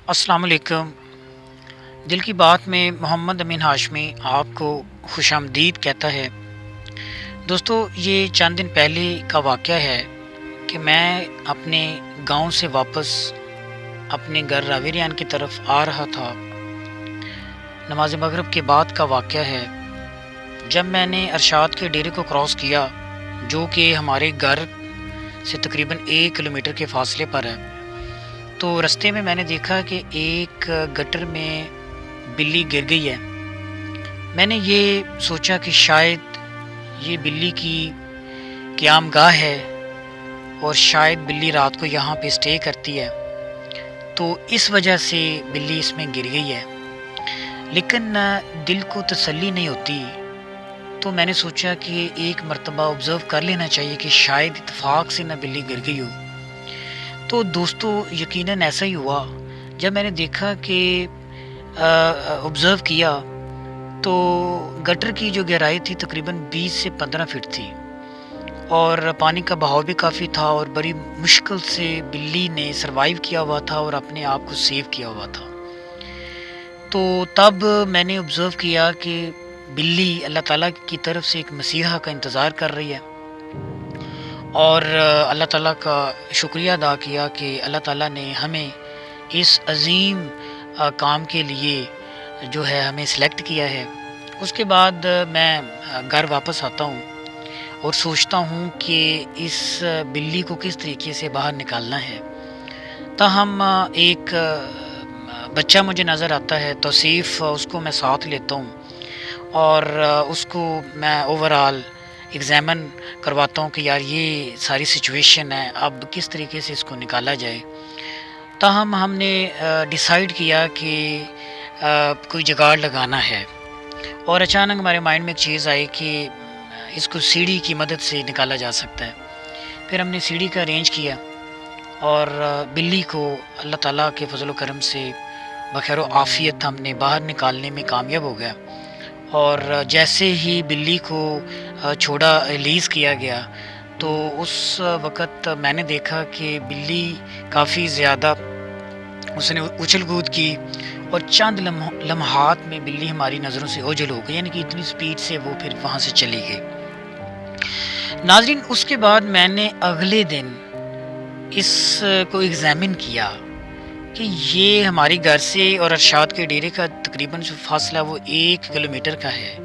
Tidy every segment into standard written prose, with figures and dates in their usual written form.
السلام علیکم۔ دل کی بات میں محمد امین ہاشمی آپ کو خوش آمدید کہتا ہے۔ دوستو، یہ چند دن پہلے کا واقعہ ہے کہ میں اپنے گاؤں سے واپس اپنے گھر راویریان کی طرف آ رہا تھا۔ نماز مغرب کے بعد کا واقعہ ہے۔ جب میں نے ارشاد کے ڈیرے کو کراس کیا، جو کہ ہمارے گھر سے تقریباً 1 کلومیٹر کے فاصلے پر ہے، تو رستے میں نے دیکھا کہ ایک گٹر میں بلی گر گئی ہے۔ میں نے یہ سوچا کہ شاید یہ بلی کی قیام گاہ ہے اور شاید بلی رات کو یہاں پہ اسٹے کرتی ہے، تو اس وجہ سے بلی اس میں گر گئی ہے۔ لیکن دل کو تسلی نہیں ہوتی، تو میں نے سوچا کہ ایک مرتبہ آبزرو کر لینا چاہیے کہ شاید اتفاق سے نہ بلی گر گئی ہو۔ تو دوستو، یقیناً ایسا ہی ہوا۔ جب میں نے دیکھا کہ آبزرو کیا تو گٹر کی جو گہرائی تھی تقریباً 20 سے 15 فٹ تھی، اور پانی کا بہاؤ بھی کافی تھا، اور بڑی مشکل سے بلی نے سروائیو کیا ہوا تھا اور اپنے آپ کو سیو کیا ہوا تھا۔ تو تب میں نے آبزرو کیا کہ بلی اللہ تعالیٰ کی طرف سے ایک مسیحا کا انتظار کر رہی ہے، اور اللہ تعالیٰ کا شکریہ ادا کیا کہ اللہ تعالیٰ نے ہمیں اس عظیم کام کے لیے جو ہے ہمیں سلیکٹ کیا ہے۔ اس کے بعد میں گھر واپس آتا ہوں اور سوچتا ہوں کہ اس بلی کو کس طریقے سے باہر نکالنا ہے۔ تاہم ایک بچہ مجھے نظر آتا ہے، توصیف، اس کو میں ساتھ لیتا ہوں اور اس کو میں اوورال ایگزامن کرواتا ہوں کہ یار یہ ساری سچویشن ہے، اب کس طریقے سے اس کو نکالا جائے۔ تاہم ہم نے ڈیسائیڈ کیا کہ کوئی جگاڑ لگانا ہے، اور اچانک ہمارے مائنڈ میں ایک چیز آئی کہ اس کو سیڑھی کی مدد سے نکالا جا سکتا ہے۔ پھر ہم نے سیڑھی کا ارینج کیا اور بلی کو اللہ تعالیٰ کے فضل و کرم سے بخیر و عافیت ہم نے باہر نکالنے میں کامیاب ہو گیا۔ اور جیسے ہی بلی کو چھوڑا، ریلیز کیا گیا، تو اس وقت میں نے دیکھا کہ بلی کافی زیادہ اس نے اچھل کود کی، اور چند لمحات میں بلی ہماری نظروں سے اوجھل ہو گئی، یعنی کہ اتنی سپیڈ سے وہ پھر وہاں سے چلی گئی۔ ناظرین، اس کے بعد میں نے اگلے دن اس کو ایگزامن کیا کہ یہ ہماری گھر سے اور ارشاد کے ڈیرے کا تقریباً جو فاصلہ وہ 1 کلومیٹر کا ہے،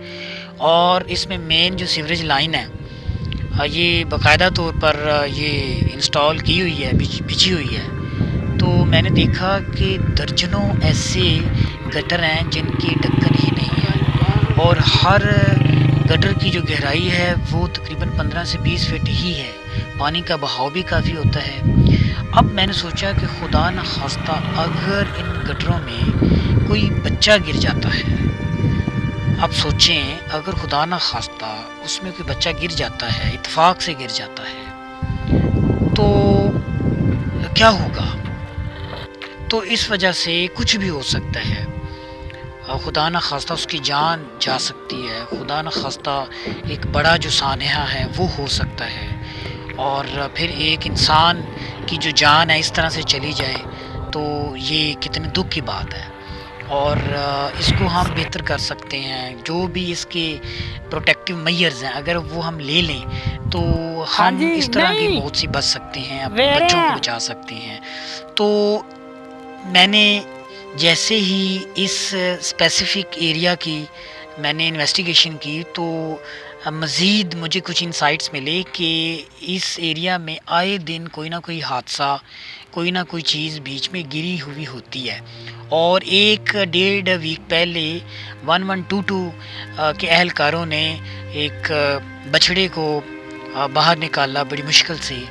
اور اس میں مین جو سیوریج لائن ہے یہ باقاعدہ طور پر یہ انسٹال کی ہوئی ہے، بچھی ہوئی ہے۔ تو میں نے دیکھا کہ درجنوں ایسے گٹر ہیں جن کی ڈھکن ہی نہیں ہے، اور ہر گٹر کی جو گہرائی ہے وہ تقریباً 15 سے 20 فٹ ہی ہے، پانی کا بہاؤ بھی کافی ہوتا ہے۔ اب میں نے سوچا کہ خدا نہ خواستہ اگر ان گٹروں میں کوئی بچہ گر جاتا ہے، اب سوچیں اگر خدا نہ خواستہ اس میں کوئی بچہ گر جاتا ہے، اتفاق سے گر جاتا ہے، تو کیا ہوگا؟ تو اس وجہ سے کچھ بھی ہو سکتا ہے، خدا نہ خواستہ اس کی جان جا سکتی ہے، خدا نہ خواستہ ایک بڑا جو سانحہ ہے وہ ہو سکتا ہے، اور پھر ایک انسان کی جو جان ہے اس طرح سے چلی جائے، تو یہ کتنے دکھ کی بات ہے۔ اور اس کو ہم بہتر کر سکتے ہیں، جو بھی اس کے پروٹیکٹیو میئرز ہیں اگر وہ ہم لے لیں تو ہاں ہم جی، اس طرح کی نہیں موت سے بچ سکتے ہیں، اپنے ویرے بچوں کو بچا سکتے ہیں۔ تو میں نے جیسے ہی اس اسپیسیفک ایریا کی میں نے انویسٹیگیشن کی، تو مزید مجھے کچھ انسائٹس ملے کہ اس ایریا میں آئے دن کوئی نہ کوئی حادثہ، کوئی نہ کوئی چیز بیچ میں گری ہوئی ہوتی ہے۔ اور 1-1.5 ویک پہلے 1122 کے اہلکاروں نے ایک بچھڑے کو باہر نکالا بڑی مشکل سے۔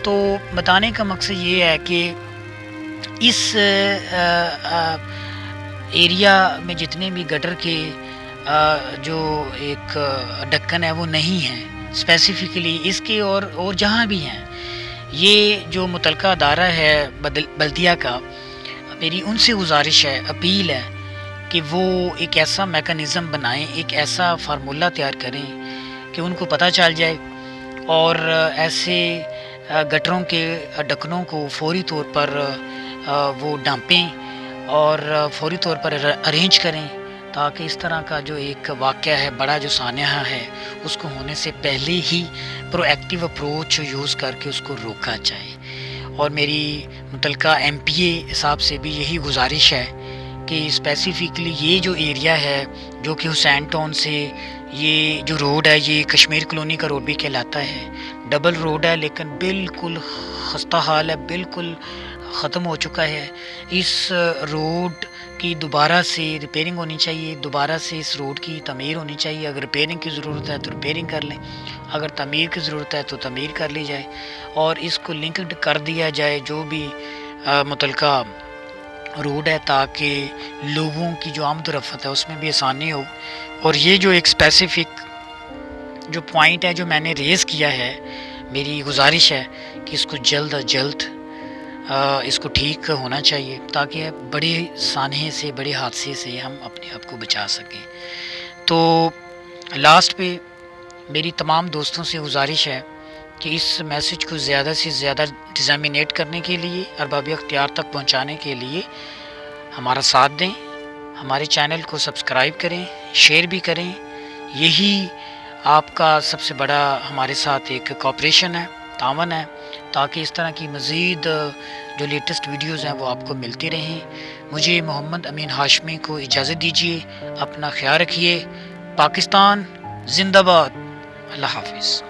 تو بتانے کا مقصد یہ ہے کہ اس ایریا میں جتنے بھی گٹر کے جو ایک ڈھکن ہے وہ نہیں ہیں اسپیسیفکلی اس کے، اور جہاں بھی ہیں، یہ جو متعلقہ ادارہ ہے بلدیہ کا، میری ان سے گزارش ہے، اپیل ہے کہ وہ ایک ایسا میکانزم بنائیں، ایک ایسا فارمولہ تیار کریں کہ ان کو پتہ چل جائے، اور ایسے گٹروں کے ڈھکنوں کو فوری طور پر وہ ڈانپیں، اور فوری طور پر ارینج کریں، تاکہ اس طرح کا جو ایک واقعہ ہے، بڑا جو سانحہ ہے، اس کو ہونے سے پہلے ہی پرو ایکٹیو اپروچ یوز کر کے اس کو روکا جائے۔ اور میری متعلقہ ایم پی اے صاحب سے بھی یہی گزارش ہے کہ اسپیسیفکلی یہ جو ایریا ہے جو کہ حسین ٹاؤن سے یہ جو روڈ ہے، یہ کشمیر کلونی کا روڈ بھی کہلاتا ہے، ڈبل روڈ ہے لیکن بالکل خستہ حال ہے، بالکل ختم ہو چکا ہے۔ اس روڈ کی دوبارہ سے ریپیرنگ ہونی چاہیے، دوبارہ سے اس روڈ کی تعمیر ہونی چاہیے۔ اگر ریپیرنگ کی ضرورت ہے تو ریپیرنگ کر لیں، اگر تعمیر کی ضرورت ہے تو تعمیر کر لی جائے، اور اس کو لنکڈ کر دیا جائے جو بھی متعلقہ روڈ ہے، تاکہ لوگوں کی جو آمد و رفت ہے اس میں بھی آسانی ہو۔ اور یہ جو ایک اسپیسیفک جو پوائنٹ ہے جو میں نے ریز کیا ہے، میری گزارش ہے کہ اس کو جلد از جلد اس کو ٹھیک ہونا چاہیے، تاکہ بڑے سانحے سے، بڑے حادثے سے ہم اپنے آپ کو بچا سکیں۔ تو لاسٹ پہ میری تمام دوستوں سے گزارش ہے کہ اس میسج کو زیادہ سے زیادہ ڈیزامینیٹ کرنے کے لیے، ارباب اختیار تک پہنچانے کے لیے ہمارا ساتھ دیں، ہمارے چینل کو سبسکرائب کریں، شیئر بھی کریں۔ یہی آپ کا سب سے بڑا ہمارے ساتھ ایک کوآپریشن ہے، تعاون ہے، تاکہ اس طرح کی مزید جو لیٹسٹ ویڈیوز ہیں وہ آپ کو ملتی رہیں۔ مجھے محمد امین ہاشمی کو اجازت دیجیے، اپنا خیال رکھیے۔ پاکستان زندہ باد، اللہ حافظ۔